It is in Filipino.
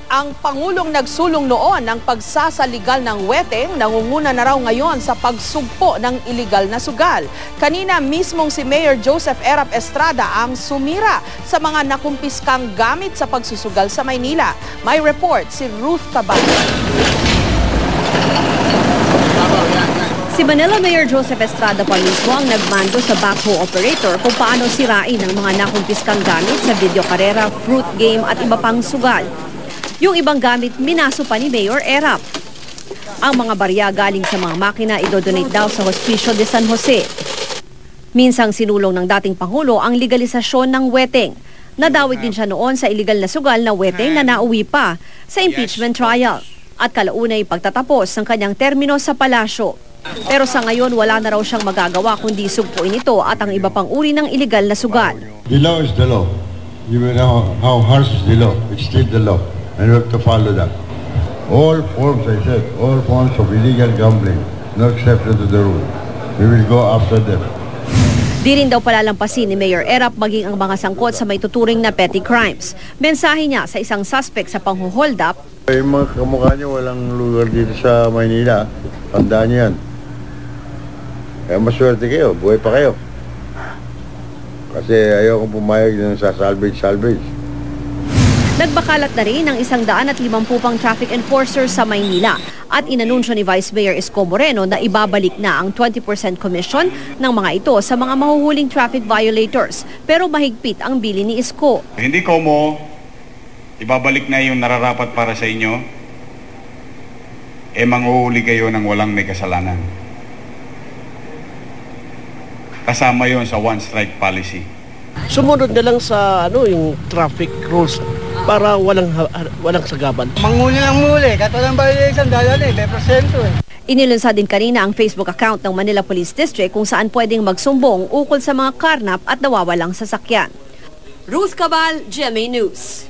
Ang Pangulong nagsulong noon ng pagsasaligal ng weteng, nangunguna na raw ngayon sa pagsugpo ng iligal na sugal. Kanina mismong si Mayor Joseph Erap Estrada ang sumira sa mga nakumpiskang gamit sa pagsusugal sa Maynila. May report si Ruth Cabal. Si Manila Mayor Joseph Estrada pa mismo ang nagmando sa backhoe operator kung paano sirain ang mga nakumpiskang gamit sa video karera, fruit game at iba pang sugal. Yung ibang gamit, minaso pa ni Mayor Erap. Ang mga barya galing sa mga makina idodonate daw sa Hospicio de San Jose. Minsang sinulong ng dating Pangulo ang legalisasyon ng weteng. Nadawit din siya noon sa iligal na sugal na weteng na nauwi pa sa impeachment trial. At kalaunay pagtatapos ng kanyang termino sa palasyo. Pero sa ngayon, wala na raw siyang magagawa kundi sugpuin ito at ang iba pang uri ng iligal na sugal. The law is the law. You know how harsh is the law. It's still the law. And we have to follow that. All forms, I said, all forms of illegal gambling, no exception to the rule. We will go after them. Di rin daw palalampasin ni Mayor Erap maging ang mga sangkot sa may tuturing na petty crimes. Mensahe niya sa isang suspect sa panghuhold up. Yung mga kamukha niyo walang lugar dito sa Maynila. Tandaan niyo yan. Kaya maswerte kayo, buhay pa kayo. Kasi ayaw kong pumayag ng sa salvage. Nagbakalat na rin ng 150 pang traffic enforcers sa Maynila at inanunsyo ni Vice Mayor Isko Moreno na ibabalik na ang 20% commission ng mga ito sa mga mahuhuling traffic violators. Pero mahigpit ang bili ni Isko. Hindi ko mo ibabalik na yung nararapat para sa inyo, manghuhuli kayo ng walang may kasalanan. Kasama yon sa one strike policy. Sumunod na lang sa yung traffic rules para walang sagaban. Manghuli ng muli, katulad ng violation, dahil may porsyento Inilunsad din kanina ang Facebook account ng Manila Police District kung saan pwedeng magsumbong ukol sa mga karnap at nawawalang sasakyan. Ruth Cabal, GMA News.